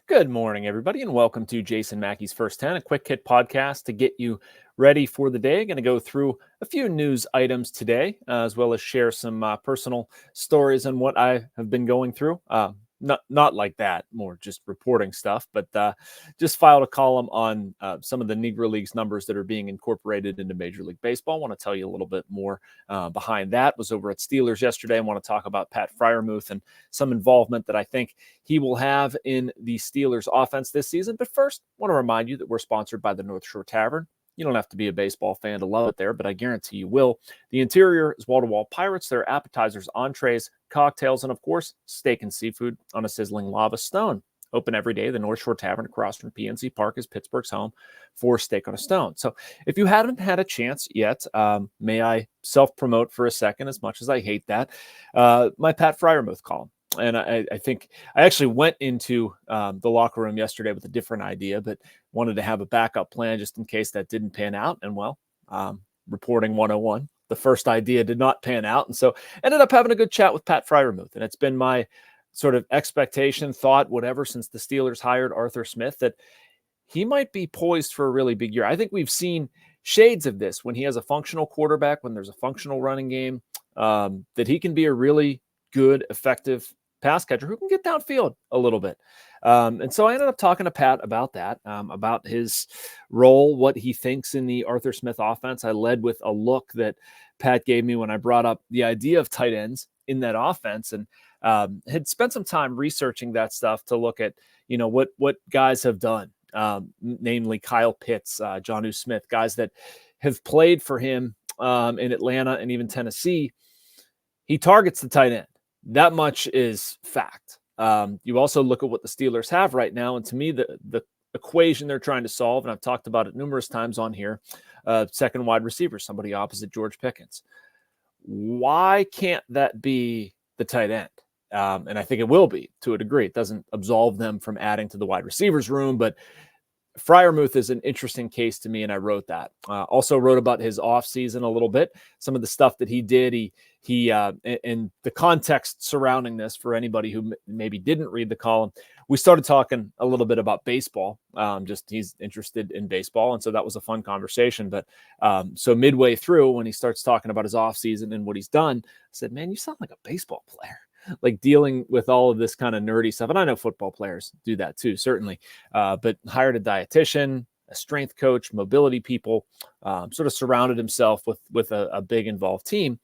Good morning, everybody, and welcome to Jason Mackey's First 10, a quick hit podcast to get you ready for the day. Going to go through a few news items today, as well as share some personal stories on what I have been going through. Not like that, more just reporting stuff, but just filed a column on some of the Negro Leagues numbers that are being incorporated into Major League Baseball. I want to tell you a little bit more behind that. Was over at Steelers yesterday. I want to talk about Pat Friermuth and some involvement that I think he will have in the Steelers offense this season. But first, I want to remind you that we're sponsored by the North Shore Tavern. You don't have to be a baseball fan to love it there, but I guarantee you will. The interior is wall-to-wall Pirates. There are appetizers, entrees, cocktails, and of course, steak and seafood on a sizzling lava stone. Open every day. The North Shore Tavern across from PNC Park is Pittsburgh's home for steak on a stone. So if you haven't had a chance yet, may I self-promote for a second, as much as I hate that, my Pat Friermuth column. And I think I actually went into the locker room yesterday with a different idea, but wanted to have a backup plan just in case that didn't pan out. And well, reporting 101, the first idea did not pan out. And so ended up having a good chat with Pat Friermuth. And it's been my sort of expectation, thought, whatever, since the Steelers hired Arthur Smith, that he might be poised for a really big year. I think we've seen shades of this when he has a functional quarterback, when there's a functional running game, that he can be a really good, effective pass catcher who can get downfield a little bit. And so I ended up talking to Pat about that, about his role, what he thinks in the Arthur Smith offense. I led with a look that Pat gave me when I brought up the idea of tight ends in that offense, and had spent some time researching that stuff to look at, what guys have done, namely Kyle Pitts, Jonnu Smith, guys that have played for him in Atlanta and even Tennessee. He targets the tight end. That much is fact. You also look at what the Steelers have right now, and to me, the equation they're trying to solve, and I've talked about it numerous times on here, second wide receiver, somebody opposite George Pickens. Why can't that be the tight end? And I think it will be to a degree. It doesn't absolve them from adding to the wide receivers room, but Freiermuth is an interesting case to me, and I wrote that. Also wrote about his offseason a little bit, some of the stuff that he did. And the context surrounding this for anybody who maybe didn't read the column. We started talking a little bit about baseball. Just he's interested in baseball, and so that was a fun conversation. But so midway through, when he starts talking about his offseason and what he's done, I said, "Man, you sound like a baseball player." Like dealing with all of this kind of nerdy stuff. And I know football players do that too, certainly. But hired a dietitian, a strength coach, mobility people, sort of surrounded himself with a big involved team,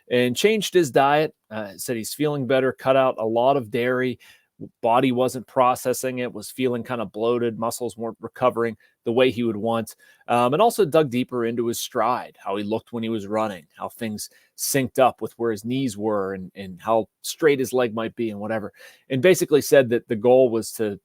and changed his diet. Said he's feeling better, cut out a lot of dairy. Body wasn't processing it, was feeling kind of bloated. Muscles weren't recovering the way he would want. And also dug deeper into his stride, how he looked when he was running, how things synced up with where his knees were and how straight his leg might be and whatever. And basically said that the goal was to,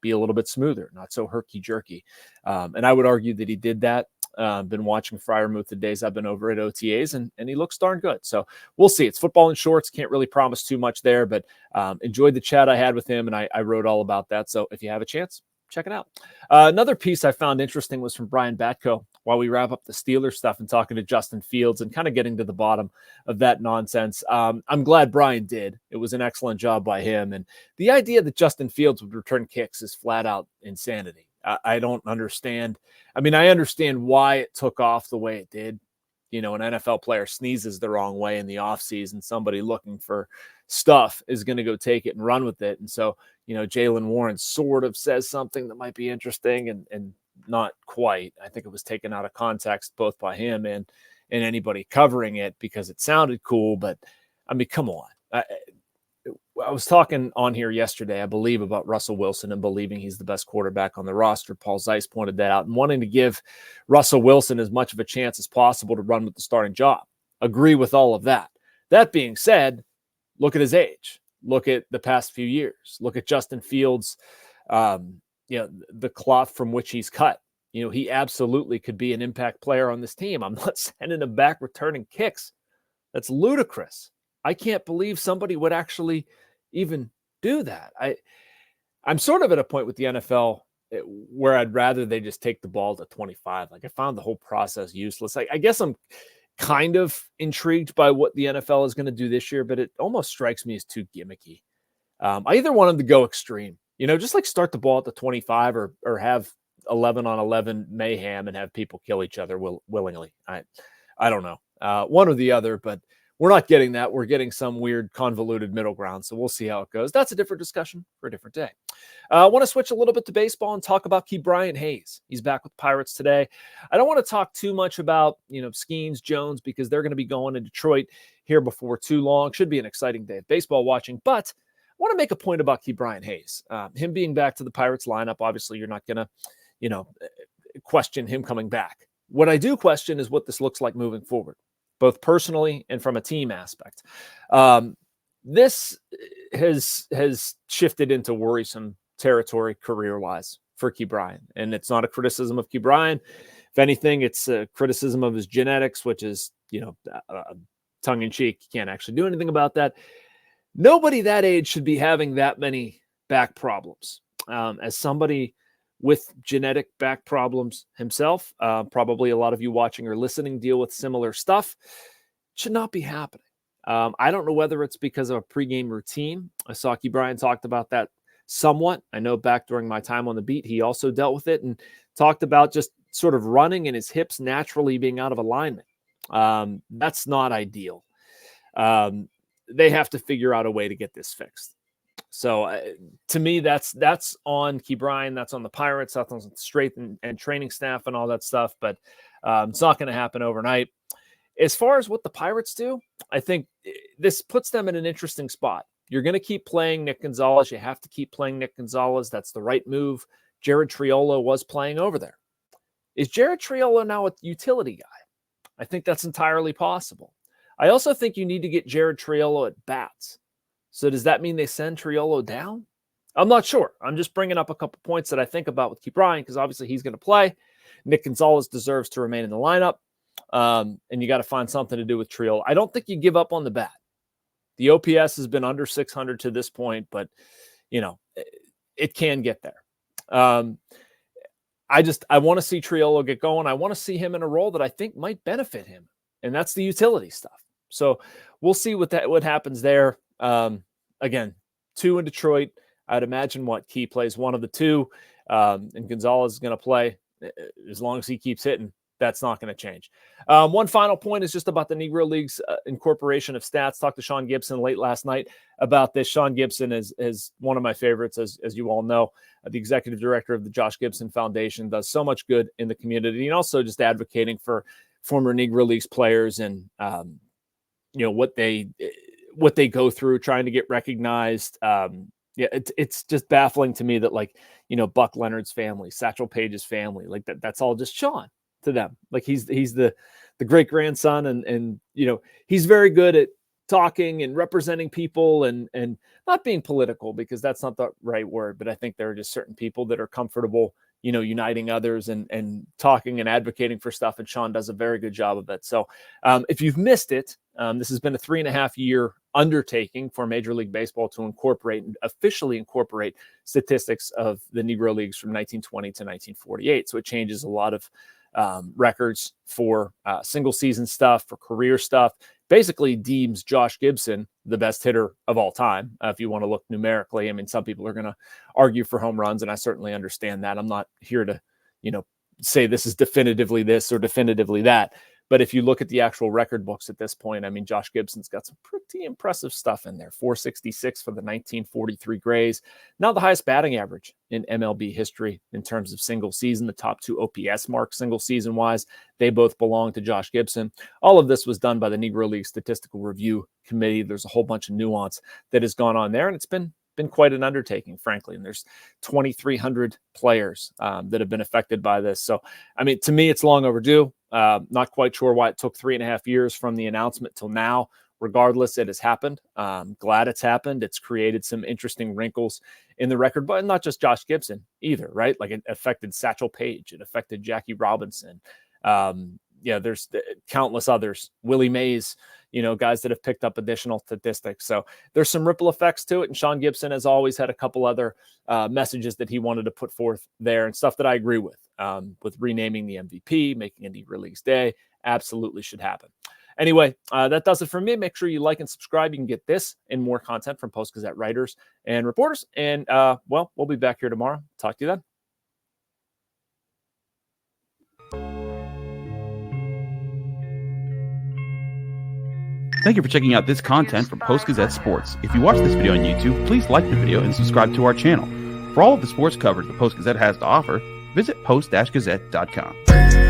be a little bit smoother, not so herky-jerky. And I would argue that he did that. Been watching Freiermuth the days I've been over at OTAs, and he looks darn good. So we'll see. It's football in shorts. Can't really promise too much there, but enjoyed the chat I had with him, and I wrote all about that. So if you have a chance, check it out. Another piece I found interesting was from Brian Batko while we wrap up the Steelers stuff and talking to Justin Fields and kind of getting to the bottom of that nonsense. I'm glad Brian did. It was an excellent job by him. And the idea that Justin Fields would return kicks is flat out insanity. I don't understand. I mean, I understand why it took off the way it did. An NFL player sneezes the wrong way in the offseason, somebody looking for stuff is going to go take it and run with it. And so, Jaylen Warren sort of says something that might be interesting and not quite. I think it was taken out of context, both by him and anybody covering it, because it sounded cool. But I mean, come on. I was talking on here yesterday, I believe, about Russell Wilson and believing he's the best quarterback on the roster. Paul Zeiss pointed that out, and wanting to give Russell Wilson as much of a chance as possible to run with the starting job. Agree with all of that. That being said, look at his age. Look at the past few years. Look at Justin Fields, the cloth from which he's cut. He absolutely could be an impact player on this team. I'm not sending him back returning kicks. That's ludicrous. I can't believe somebody would actually even do that. I'm sort of at a point with the NFL where I'd rather they just take the ball to 25. Like, I found the whole process useless. I guess I'm kind of intrigued by what the NFL is going to do this year, but it almost strikes me as too gimmicky. I either want them to go extreme Just like start the ball at the 25 or have 11-on-11 mayhem and have people kill each other willingly. I don't know. One or the other, but we're not getting that. We're getting some weird convoluted middle ground. So we'll see how it goes. That's a different discussion for a different day. I want to switch a little bit to baseball and talk about Ke'Bryan Hayes. He's back with Pirates today. I don't want to talk too much about, Skeens, Jones, because they're going to be going to Detroit here before too long. Should be an exciting day of baseball watching, but I want to make a point about Ke'Bryan Hayes. Him being back to the Pirates lineup, obviously you're not going to, question him coming back. What I do question is what this looks like moving forward, both personally and from a team aspect. This has shifted into worrisome territory career-wise for Ke'Bryan, and it's not a criticism of Ke'Bryan. If anything, it's a criticism of his genetics, which is, tongue-in-cheek. You can't actually do anything about that. Nobody that age should be having that many back problems. As somebody with genetic back problems himself, probably a lot of you watching or listening deal with similar stuff, should not be happening. I don't know whether it's because of a pregame routine. I saw Ke'Bryan talked about that somewhat. I know back during my time on the beat, he also dealt with it and talked about just sort of running and his hips naturally being out of alignment. That's not ideal. They have to figure out a way to get this fixed. So to me, that's on Ke'Bryan, that's on the Pirates, that's on the strength and training staff and all that stuff. But it's not going to happen overnight. As far as what the Pirates do, I think this puts them in an interesting spot. You're going to keep playing Nick Gonzalez. You have to keep playing Nick Gonzalez. That's the right move. Jared Triolo was playing over there. Is Jared Triolo now a utility guy? I think that's entirely possible. I also think you need to get Jared Triolo at bats. So does that mean they send Triolo down? I'm not sure. I'm just bringing up a couple points that I think about with Ke'Bryan because obviously he's going to play. Nick Gonzalez deserves to remain in the lineup. And you got to find something to do with Triolo. I don't think you give up on the bat. The OPS has been under 600 to this point, but, it can get there. I want to see Triolo get going. I want to see him in a role that I think might benefit him, and that's the utility stuff. So we'll see what happens there. Again, 2 in Detroit. I'd imagine Key plays one of the 2, and Gonzalez is going to play as long as he keeps hitting. That's not going to change. One final point is just about the Negro Leagues incorporation of stats. Talked to Sean Gibson late last night about this. Sean Gibson is one of my favorites, as you all know. The executive director of the Josh Gibson Foundation, does so much good in the community, and also just advocating for former Negro Leagues players and what they go through trying to get recognized. It's just baffling to me that Buck Leonard's family, Satchel Paige's family, that's all just Sean to them. He's the great grandson, and he's very good at talking and representing people and not being political, because that's not the right word, but I think there are just certain people that are comfortable uniting others and talking and advocating for stuff. And Sean does a very good job of it. So if you've missed it, this has been a 3.5-year undertaking for Major League Baseball to officially incorporate statistics of the Negro Leagues from 1920 to 1948. So it changes a lot of records for single season stuff, for career stuff. Basically deems Josh Gibson the best hitter of all time. If you want to look numerically, I mean, some people are going to argue for home runs, and I certainly understand that. I'm not here to, say this is definitively this or definitively that. But if you look at the actual record books at this point, I mean, Josh Gibson's got some pretty impressive stuff in there. 466 for the 1943 Grays. Now the highest batting average in MLB history in terms of single season. The top 2 OPS marks single season wise, they both belong to Josh Gibson. All of this was done by the Negro League Statistical Review Committee. There's a whole bunch of nuance that has gone on there, and it's been quite an undertaking, frankly. And there's 2,300 players that have been affected by this. So, I mean, to me, it's long overdue. Not quite sure why it took 3.5 years from the announcement till now. Regardless, it has happened. Glad it's happened. It's created some interesting wrinkles in the record, but not just Josh Gibson either, right? It affected Satchel Paige. It affected Jackie Robinson. There's countless others. Willie Mays, guys that have picked up additional statistics. So there's some ripple effects to it. And Sean Gibson has always had a couple other messages that he wanted to put forth there, and stuff that I agree with renaming the MVP, making a Negro Leagues Day. Absolutely should happen. Anyway, that does it for me. Make sure you like and subscribe. You can get this and more content from Post-Gazette writers and reporters. And, we'll be back here tomorrow. Talk to you then. Thank you for checking out this content from Post-Gazette Sports. If you watch this video on YouTube, please like the video and subscribe to our channel. For all of the sports coverage the Post-Gazette has to offer, visit post-gazette.com.